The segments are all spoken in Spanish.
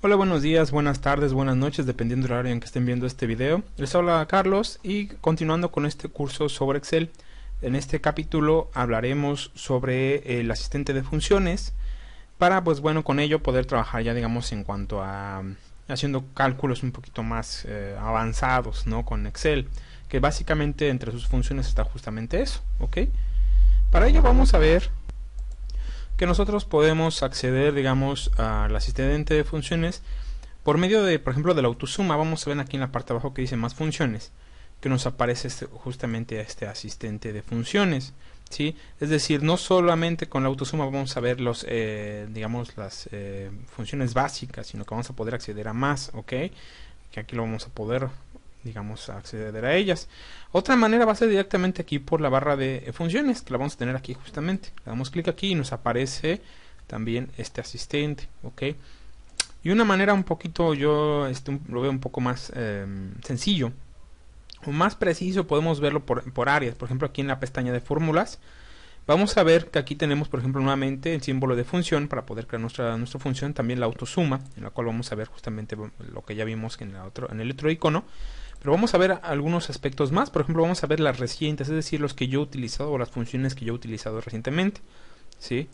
Hola, buenos días, buenas tardes, buenas noches, dependiendo del horario en que estén viendo este video. Les habla Carlos y continuando con este curso sobre Excel, en este capítulo hablaremos sobre el asistente de funciones para, pues bueno, con ello poder trabajar ya, digamos, en cuanto a haciendo cálculos un poquito más avanzados, ¿no? Con Excel, que básicamente entre sus funciones está justamente eso, ¿ok? Para ello vamos a ver que nosotros podemos acceder, digamos, al asistente de funciones por medio de, por ejemplo, de la autosuma. Vamos a ver aquí en la parte de abajo que dice más funciones, que nos aparece justamente este asistente de funciones, ¿sí? Es decir, no solamente con la autosuma vamos a ver los, digamos, las funciones básicas, sino que vamos a poder acceder a más, ¿ok? Que aquí lo vamos a poder, digamos, acceder a ellas. Otra manera va a ser directamente aquí por la barra de funciones, que la vamos a tener aquí justamente. Le damos clic aquí y nos aparece también este asistente, ¿ok? Y una manera un poquito, yo lo veo un poco más sencillo o más preciso, podemos verlo por áreas. Por ejemplo, aquí en la pestaña de fórmulas, vamos a ver que aquí tenemos, por ejemplo, nuevamente el símbolo de función para poder crear nuestra función, también la autosuma, en la cual vamos a ver justamente lo que ya vimos en el otro icono. Pero vamos a ver algunos aspectos más. Por ejemplo, vamos a ver las recientes, es decir, los que yo he utilizado o las funciones que yo he utilizado recientemente, ¿sí?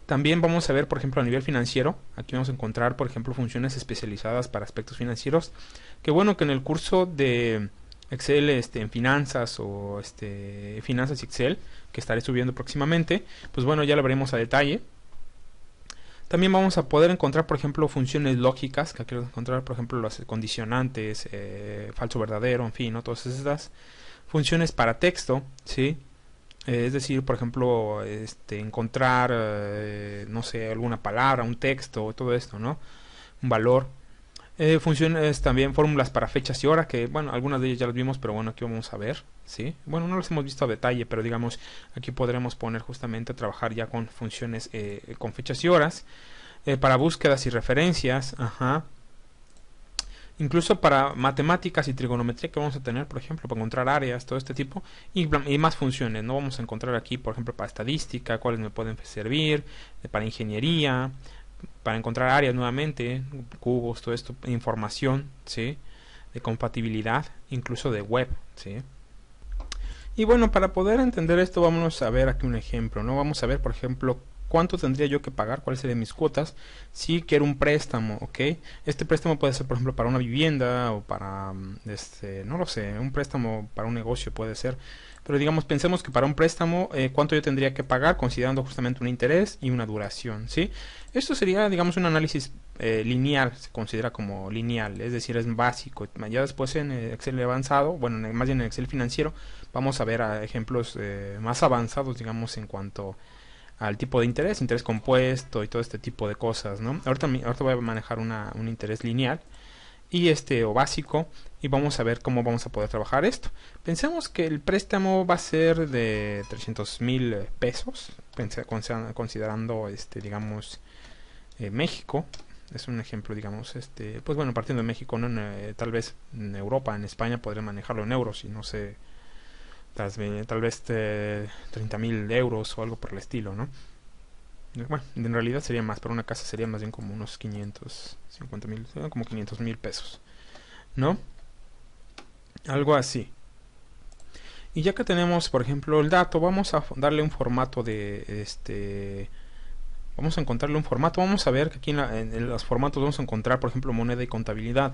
También vamos a ver, por ejemplo, a nivel financiero. Aquí vamos a encontrar, por ejemplo, funciones especializadas para aspectos financieros. Que bueno que en el curso de Excel en finanzas o finanzas y Excel, que estaré subiendo próximamente, pues bueno, ya lo veremos a detalle. También vamos a poder encontrar, por ejemplo, funciones lógicas, que aquí vamos a encontrar, por ejemplo, los condicionantes, falso verdadero, en fin, ¿no? Todas estas funciones para texto, ¿sí? Es decir, por ejemplo, encontrar, no sé, alguna palabra, un texto, todo esto, ¿no? Un valor. Funciones también, fórmulas para fechas y hora, que bueno, algunas de ellas ya las vimos, pero bueno, aquí vamos a ver, ¿sí? Bueno, no las hemos visto a detalle, pero digamos, aquí podremos poner justamente, trabajar ya con funciones con fechas y horas, para búsquedas y referencias, ajá. Incluso para matemáticas y trigonometría que vamos a tener, por ejemplo, para encontrar áreas, todo este tipo, y más funciones, ¿no? Vamos a encontrar aquí, por ejemplo, para estadística, cuáles me pueden servir, para ingeniería, para encontrar áreas nuevamente, cubos, todo esto, información, ¿sí? De compatibilidad, incluso de web, ¿sí? Y bueno, para poder entender esto, vamos a ver aquí un ejemplo, ¿no? Vamos a ver, por ejemplo, cuánto tendría yo que pagar, cuáles serían mis cuotas si quiero un préstamo, ¿ok? Este préstamo puede ser, por ejemplo, para una vivienda o para, no lo sé, un préstamo para un negocio puede ser. Pero digamos, pensemos que para un préstamo, cuánto yo tendría que pagar considerando justamente un interés y una duración, ¿sí? Esto sería, digamos, un análisis lineal, se considera como lineal, es decir, es básico. Ya después en Excel avanzado, bueno, más bien en Excel financiero, vamos a ver ejemplos más avanzados, digamos, en cuanto al tipo de interés compuesto y todo este tipo de cosas, ¿no? Ahorita voy a manejar un interés lineal y o básico, y vamos a ver cómo vamos a poder trabajar esto. Pensemos que el préstamo va a ser de 300,000 pesos, considerando digamos México. Es un ejemplo, digamos, pues bueno, partiendo de México, ¿no? Tal vez en Europa, en España podría manejarlo en euros y no sé, tal vez 30,000 euros o algo por el estilo, ¿no? Bueno, en realidad sería más, pero una casa sería más bien como unos 550,000, como 500,000 pesos, ¿no? Algo así. Y ya que tenemos, por ejemplo, el dato, vamos a darle un formato de vamos a encontrarle un formato. Vamos a ver que aquí en los formatos vamos a encontrar, por ejemplo, moneda y contabilidad.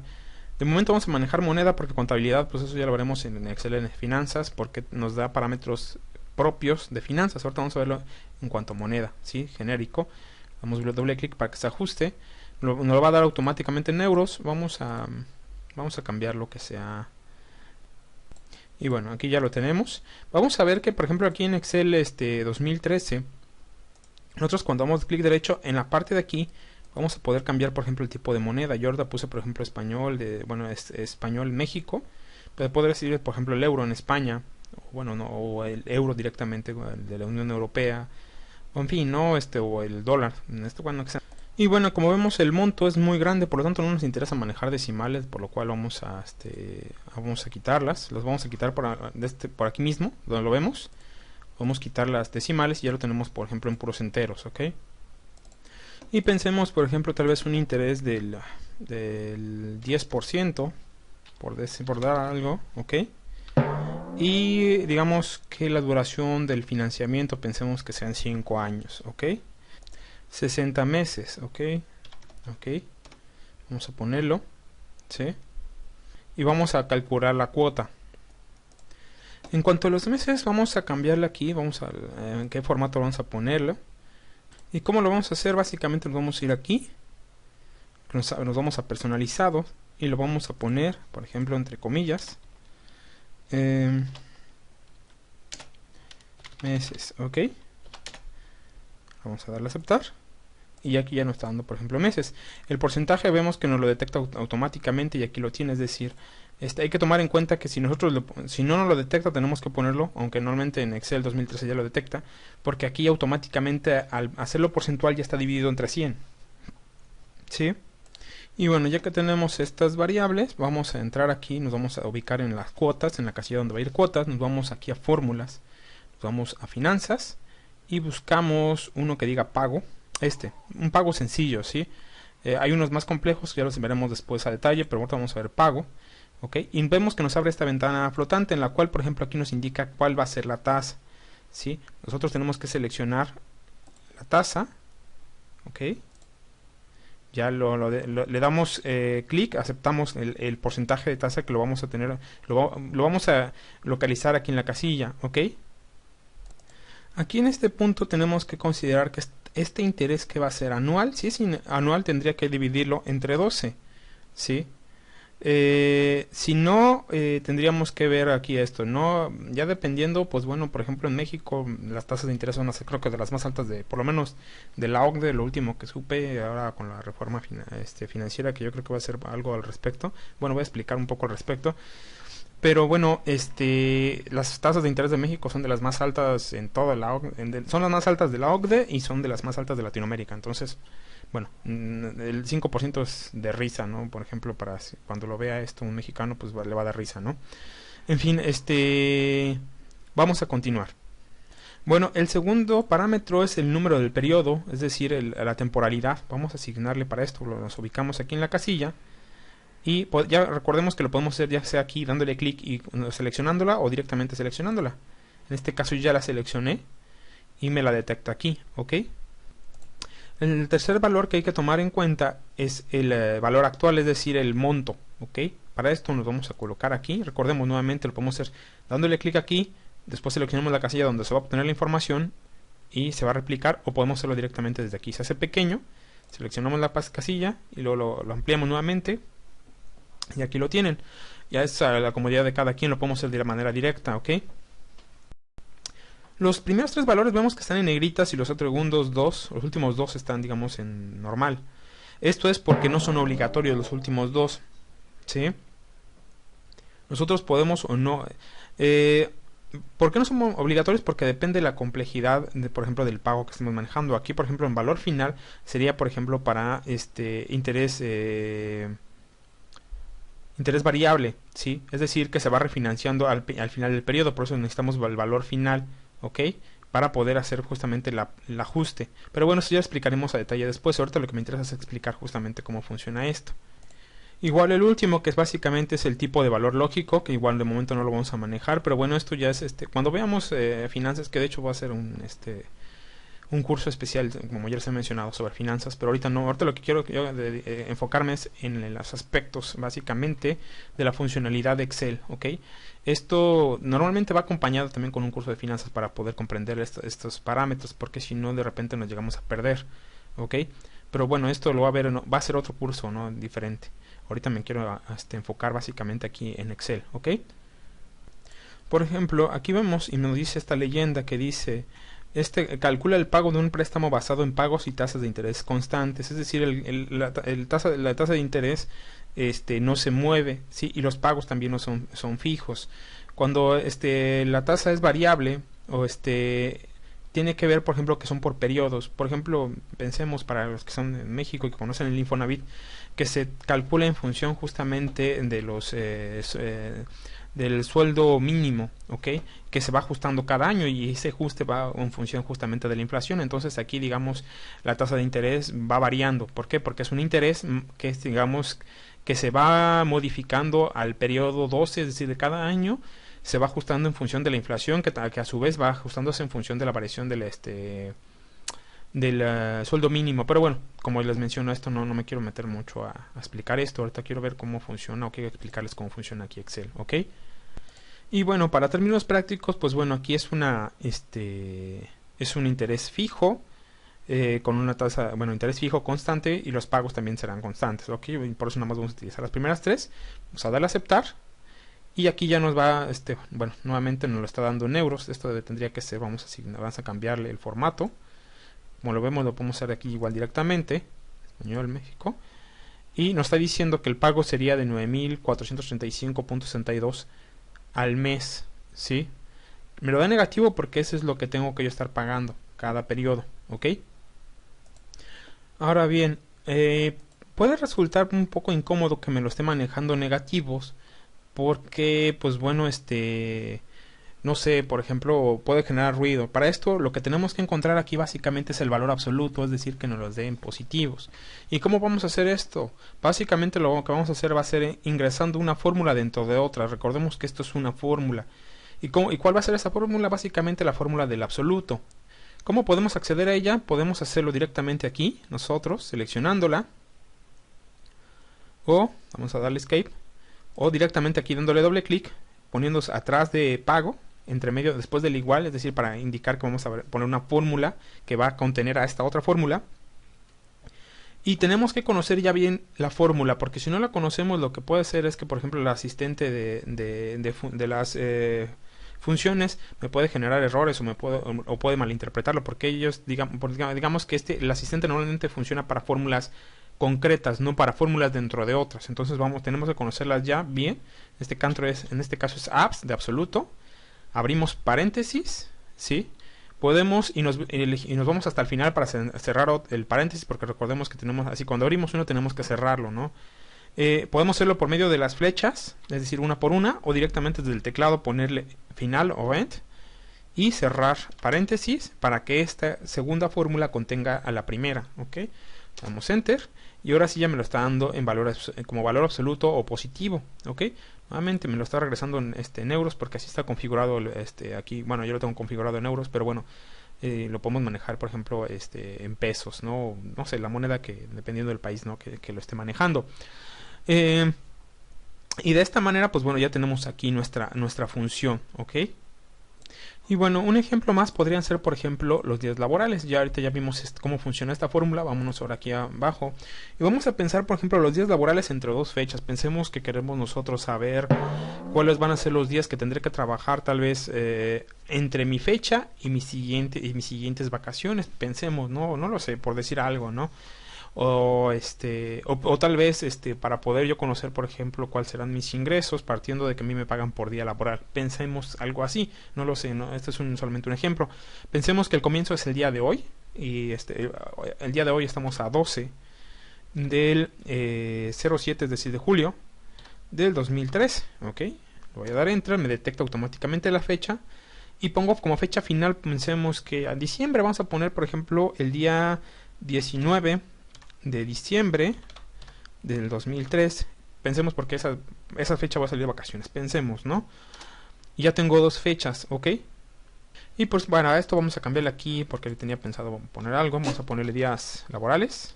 De momento vamos a manejar moneda porque contabilidad, pues eso ya lo veremos en Excel en finanzas, porque nos da parámetros propios de finanzas. Ahorita vamos a verlo en cuanto a moneda, ¿sí? Genérico. Damos doble clic para que se ajuste. Nos lo va a dar automáticamente en euros. Vamos a cambiar lo que sea. Y bueno, aquí ya lo tenemos. Vamos a ver que, por ejemplo, aquí en Excel 2013, nosotros cuando damos clic derecho en la parte de aquí, vamos a poder cambiar, por ejemplo, el tipo de moneda. Yo ahorita puse, por ejemplo, español, bueno, español México, pero podría decir, por ejemplo, el euro en España, o bueno, no, o el euro directamente de la Unión Europea, o en fin, no, o el dólar, bueno, que sea. Y bueno, como vemos, el monto es muy grande, por lo tanto no nos interesa manejar decimales, por lo cual vamos a quitarlas. Las vamos a quitar por aquí mismo, donde lo vemos. Vamos a quitar las decimales y ya lo tenemos, por ejemplo, en puros enteros, ¿ok? Y pensemos, por ejemplo, tal vez un interés del del 10%, por dar algo, ¿ok? Y digamos que la duración del financiamiento pensemos que sean 5 años, ¿ok? 60 meses, ¿ok? Ok, vamos a ponerlo, ¿sí? Y vamos a calcular la cuota. En cuanto a los meses, vamos a cambiarle aquí, vamos a en qué formato vamos a ponerlo. ¿Y cómo lo vamos a hacer? Básicamente nos vamos a ir aquí, nos vamos a personalizado y lo vamos a poner, por ejemplo, entre comillas, meses, ok. Vamos a darle a aceptar. Y aquí ya nos está dando, por ejemplo, meses. El porcentaje vemos que nos lo detecta automáticamente y aquí lo tiene, es decir, hay que tomar en cuenta que si nosotros si no nos lo detecta tenemos que ponerlo, aunque normalmente en Excel 2013 ya lo detecta, porque aquí automáticamente al hacerlo porcentual ya está dividido entre 100. ¿Sí? Y bueno, ya que tenemos estas variables, vamos a entrar aquí, nos vamos a ubicar en las cuotas, en la casilla donde va a ir cuotas, nos vamos aquí a fórmulas, nos vamos a finanzas y buscamos uno que diga pago. Un pago sencillo, ¿sí? Hay unos más complejos que ya los veremos después a detalle, pero ahorita vamos a ver pago, ¿ok? Y vemos que nos abre esta ventana flotante en la cual, por ejemplo, aquí nos indica cuál va a ser la tasa, ¿sí? Nosotros tenemos que seleccionar la tasa, ¿ok? Ya le damos clic, aceptamos el porcentaje de tasa que lo vamos a tener, lo vamos a localizar aquí en la casilla, ¿ok? Aquí en este punto tenemos que considerar que este interés que va a ser anual, si es anual tendría que dividirlo entre 12, ¿sí? Si no, tendríamos que ver aquí esto, ¿no? Ya dependiendo, pues bueno, por ejemplo en México las tasas de interés son creo que de las más altas por lo menos de la OCDE, lo último que supe ahora con la reforma financiera, que yo creo que va a ser algo al respecto. Bueno, voy a explicar un poco al respecto. Pero bueno, las tasas de interés de México son de las más altas en toda la OCDE, son las más altas de la OCDE y son de las más altas de Latinoamérica. Entonces, bueno, el 5% es de risa, ¿no? Por ejemplo, para cuando lo vea esto un mexicano, pues le va a dar risa, ¿no? En fin, vamos a continuar. Bueno, el segundo parámetro es el número del periodo, es decir, la temporalidad. Vamos a asignarle para esto, nos ubicamos aquí en la casilla. Y ya recordemos que lo podemos hacer ya sea aquí dándole clic y seleccionándola o directamente seleccionándola. En este caso ya la seleccioné y me la detecta aquí, ¿ok? El tercer valor que hay que tomar en cuenta es el valor actual, es decir, el monto, ¿ok? Para esto nos vamos a colocar aquí, recordemos nuevamente, lo podemos hacer dándole clic aquí, después seleccionamos la casilla donde se va a obtener la información y se va a replicar, o podemos hacerlo directamente desde aquí. Se hace pequeño, seleccionamos la casilla y luego lo ampliamos nuevamente. Y aquí lo tienen. Ya es a la comodidad de cada quien, lo podemos hacer de manera directa, ¿ok? Los primeros tres valores vemos que están en negritas y los últimos dos están, digamos, en normal. Esto es porque no son obligatorios los últimos dos, ¿sí? Nosotros podemos o no... ¿por qué no son obligatorios? Porque depende de la complejidad, por ejemplo, del pago que estemos manejando. Aquí, por ejemplo, en valor final sería, por ejemplo, para interés variable, ¿sí? Es decir, que se va refinanciando al final del periodo, por eso necesitamos el valor final, ¿ok? Para poder hacer justamente el ajuste. Pero bueno, eso ya explicaremos a detalle después. Ahorita lo que me interesa es explicar justamente cómo funciona esto. Igual el último, que básicamente es el tipo de valor lógico, que igual de momento no lo vamos a manejar, pero bueno, esto ya es cuando veamos finanzas, que de hecho va a ser un curso especial, como ya les he mencionado, sobre finanzas, pero ahorita no. Ahorita lo que quiero enfocarme es en los aspectos básicamente de la funcionalidad de Excel, ¿ok? Esto normalmente va acompañado también con un curso de finanzas para poder comprender estos parámetros, porque si no de repente nos llegamos a perder, ¿ok? Pero bueno, esto lo va a ser otro curso, ¿no? Diferente. Ahorita me quiero enfocar básicamente aquí en Excel, ¿ok? Por ejemplo, aquí vemos y nos dice esta leyenda que dice: calcula el pago de un préstamo basado en pagos y tasas de interés constantes, es decir, la tasa de interés no se mueve, ¿sí? Y los pagos también no son fijos. Cuando la tasa es variable o tiene que ver, por ejemplo, que son por periodos. Por ejemplo, pensemos para los que son en México y que conocen el Infonavit, que se calcula en función justamente de los del sueldo mínimo, ¿ok? Que se va ajustando cada año y ese ajuste va en función justamente de la inflación. Entonces aquí, digamos, la tasa de interés va variando. ¿Por qué? Porque es un interés que es, digamos, que se va modificando al periodo 12, es decir, de cada año, se va ajustando en función de la inflación, que a su vez va ajustándose en función de la variación del sueldo mínimo. Pero bueno, como les menciono esto, no me quiero meter mucho a explicar esto. Ahorita quiero ver cómo funciona, o quiero explicarles cómo funciona aquí Excel, ¿ok? Y bueno, para términos prácticos, pues bueno, aquí es es un interés fijo, con una tasa, bueno, interés fijo constante, y los pagos también serán constantes, ¿ok? Y por eso nada más vamos a utilizar las primeras tres. Vamos a darle a aceptar. Y aquí ya nos va, bueno, nuevamente nos lo está dando en euros. Esto tendría que ser, vamos a cambiarle el formato. Como lo vemos, lo podemos hacer aquí igual directamente. Español, México. Y nos está diciendo que el pago sería de 9.435.62 al mes, ¿sí? Me lo da negativo porque eso es lo que tengo que yo estar pagando cada periodo, ¿ok? Ahora bien, puede resultar un poco incómodo que me lo esté manejando negativos, porque, pues bueno, no sé, por ejemplo, puede generar ruido. Para esto, lo que tenemos que encontrar aquí básicamente es el valor absoluto, es decir, que nos los den positivos. ¿Y cómo vamos a hacer esto? Básicamente lo que vamos a hacer va a ser ingresando una fórmula dentro de otra. Recordemos que esto es una fórmula. ¿Y cuál va a ser esa fórmula? Básicamente la fórmula del absoluto. ¿Cómo podemos acceder a ella? Podemos hacerlo directamente aquí, nosotros, seleccionándola. O, vamos a darle escape. O directamente aquí dándole doble clic, poniéndose atrás de pago, entre medio, después del igual, es decir, para indicar que vamos a poner una fórmula que va a contener a esta otra fórmula. Y tenemos que conocer ya bien la fórmula, porque si no la conocemos, lo que puede ser es que, por ejemplo, el asistente de las funciones me puede generar errores o puede malinterpretarlo, porque ellos, digamos que el asistente normalmente funciona para fórmulas concretas, no para fórmulas dentro de otras. Entonces tenemos que conocerlas ya bien. En este caso es abs de absoluto. Abrimos paréntesis, ¿sí? Podemos y nos vamos hasta el final para cerrar el paréntesis, porque recordemos que tenemos, así cuando abrimos uno tenemos que cerrarlo, ¿no? Podemos hacerlo por medio de las flechas, es decir, una por una, o directamente desde el teclado ponerle final o end y cerrar paréntesis para que esta segunda fórmula contenga a la primera, ¿ok? Damos enter y ahora sí ya me lo está dando como valor absoluto o positivo, ¿ok? Nuevamente me lo está regresando en euros, porque así está configurado aquí. Bueno, yo lo tengo configurado en euros, pero bueno, lo podemos manejar, por ejemplo, en pesos, no sé, la moneda que dependiendo del país, ¿no? que lo esté manejando. Y de esta manera, pues bueno, ya tenemos aquí nuestra función, ¿ok? Y bueno, un ejemplo más podrían ser, por ejemplo, los días laborales. Ya ahorita ya vimos cómo funciona esta fórmula. Vámonos ahora aquí abajo. Y vamos a pensar, por ejemplo, los días laborales entre dos fechas. Pensemos que queremos nosotros saber cuáles van a ser los días que tendré que trabajar, tal vez entre mi fecha y mis siguientes vacaciones. Pensemos, no lo sé, por decir algo, ¿no? O tal vez para poder yo conocer, por ejemplo, cuáles serán mis ingresos, partiendo de que a mí me pagan por día laboral. Pensemos algo así, no lo sé, ¿no? Este es solamente un ejemplo. Pensemos que el comienzo es el día de hoy, y el día de hoy estamos a 12 del 07, es decir, de julio del 2003, ¿ok? Le voy a dar enter, me detecta automáticamente la fecha y pongo como fecha final. Pensemos que a diciembre vamos a poner, por ejemplo, el día 19 de diciembre del 2003. Pensemos, porque esa fecha va a salir de vacaciones. Pensemos, ¿no? Y ya tengo dos fechas, ¿ok? Y pues bueno, a esto vamos a cambiarle aquí, porque le tenía pensado poner algo. Vamos a ponerle días laborales.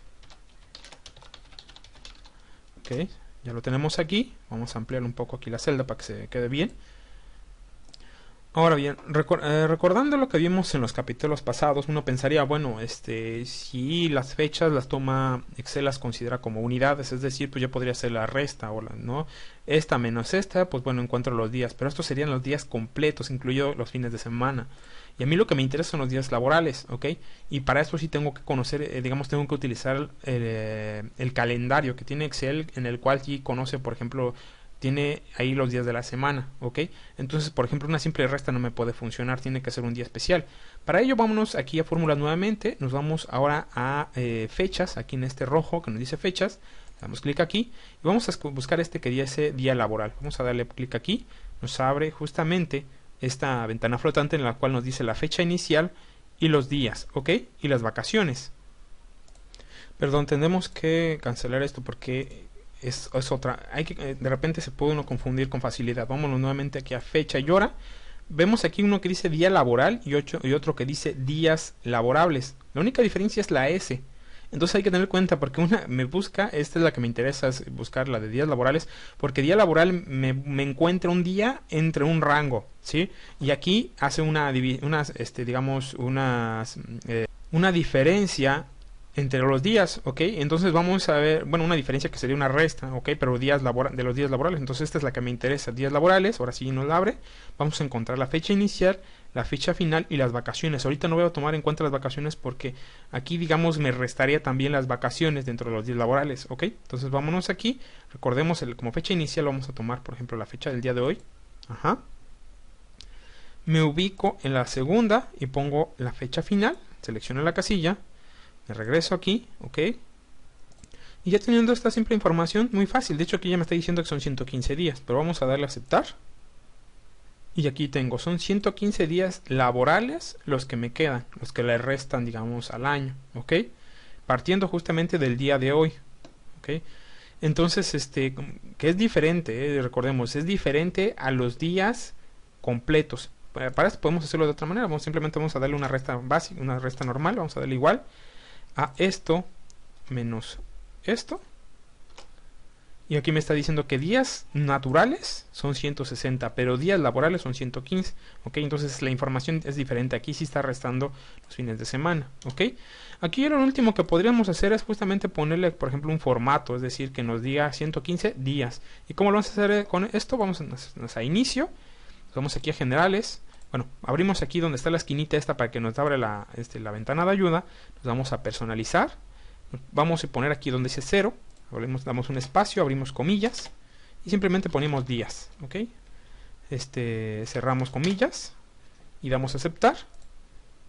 Ok, ya lo tenemos aquí. Vamos a ampliar un poco aquí la celda para que se quede bien. Ahora bien, recordando lo que vimos en los capítulos pasados, uno pensaría, bueno, si las fechas las toma Excel, las considera como unidades, es decir, pues yo podría hacer la resta, ¿no? Esta menos esta, pues bueno, encuentro los días, pero estos serían los días completos, incluido los fines de semana. Y a mí lo que me interesa son los días laborales, ¿ok? Y para eso sí tengo que conocer, digamos, tengo que utilizar el calendario que tiene Excel, en el cual sí conoce, por ejemplo, tiene ahí los días de la semana, ¿ok? Entonces, por ejemplo, una simple resta no me puede funcionar, tiene que ser un día especial. Para ello, vámonos aquí a fórmulas nuevamente, nos vamos ahora a fechas, aquí en este rojo que nos dice fechas, Damos clic aquí y vamos a buscar este que dice día laboral. Vamos a darle clic aquí, nos abre justamente esta ventana flotante en la cual nos dice la fecha inicial y los días, ¿ok? Y las vacaciones. Perdón, tenemos que cancelar esto porque es otra. De repente se puede uno confundir con facilidad. Vámonos nuevamente aquí a fecha y hora. Vemos aquí uno que dice día laboral y otro que dice días laborables. La única diferencia es la S. Entonces hay que tener cuenta porque una me busca, esta es la que me interesa, es buscar la de días laborales, porque día laboral me encuentra un día entre un rango, ¿sí? Y aquí hace una diferencia entre los días, ¿ok? Entonces vamos a ver, bueno, una diferencia que sería una resta, ¿ok? Pero de los días laborales, entonces esta es la que me interesa, días laborales, ahora sí nos la abre, vamos a encontrar la fecha inicial, la fecha final y las vacaciones. Ahorita no voy a tomar en cuenta las vacaciones porque aquí, digamos, me restaría también las vacaciones dentro de los días laborales, ¿ok? Entonces vámonos aquí, recordemos como fecha inicial vamos a tomar, por ejemplo, la fecha del día de hoy, ajá. Me ubico en la segunda y pongo la fecha final, selecciono la casilla, me regreso aquí, ok, y ya teniendo esta simple información, muy fácil, de hecho aquí ya me está diciendo que son 115 días, pero vamos a darle a aceptar, y aquí tengo, son 115 días laborales los que me quedan, los que le restan, digamos, al año, ok, partiendo justamente del día de hoy, ok, entonces, que es diferente, recordemos, es diferente a los días completos. Para esto podemos hacerlo de otra manera, simplemente vamos a darle una resta básica, una resta normal, vamos a darle igual a esto menos esto, y aquí me está diciendo que días naturales son 160, pero días laborales son 115, ok, entonces la información es diferente, aquí sí está restando los fines de semana, ok. Aquí lo último que podríamos hacer es justamente ponerle, por ejemplo, un formato, es decir, que nos diga 115 días. ¿Y cómo lo vamos a hacer con esto? Vamos a inicio, vamos aquí a generales. Bueno, abrimos aquí donde está la esquinita esta para que nos abra la ventana de ayuda. Nos vamos a personalizar. Vamos a poner aquí donde dice 0. Damos un espacio, abrimos comillas. Y simplemente ponemos días. ¿Ok? Cerramos comillas. Y damos a aceptar.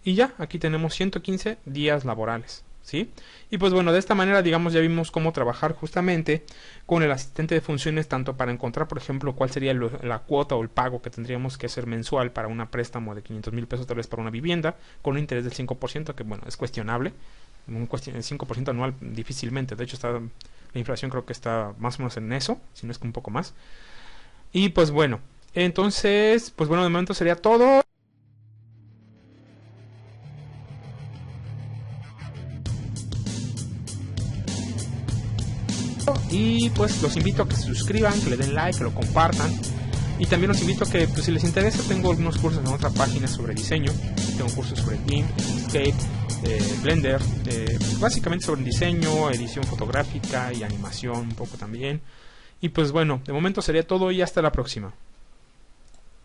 Y ya, aquí tenemos 115 días laborales. ¿Sí? Y pues bueno, de esta manera, digamos, ya vimos cómo trabajar justamente con el asistente de funciones, tanto para encontrar, por ejemplo, cuál sería la cuota o el pago que tendríamos que hacer mensual para un préstamo de 500,000 pesos, tal vez para una vivienda, con un interés del 5%, que bueno, es cuestionable. El 5% anual difícilmente, de hecho la inflación creo que está más o menos en eso, si no es que un poco más. Y pues bueno, entonces, pues bueno, de momento sería todo. Y pues los invito a que se suscriban, que le den like, que lo compartan. Y también los invito a que, pues, si les interesa, tengo algunos cursos en otra página sobre diseño. Tengo cursos sobre GIMP, Inkscape, Blender, básicamente sobre diseño, edición fotográfica y animación un poco también. Y pues bueno, de momento sería todo y hasta la próxima.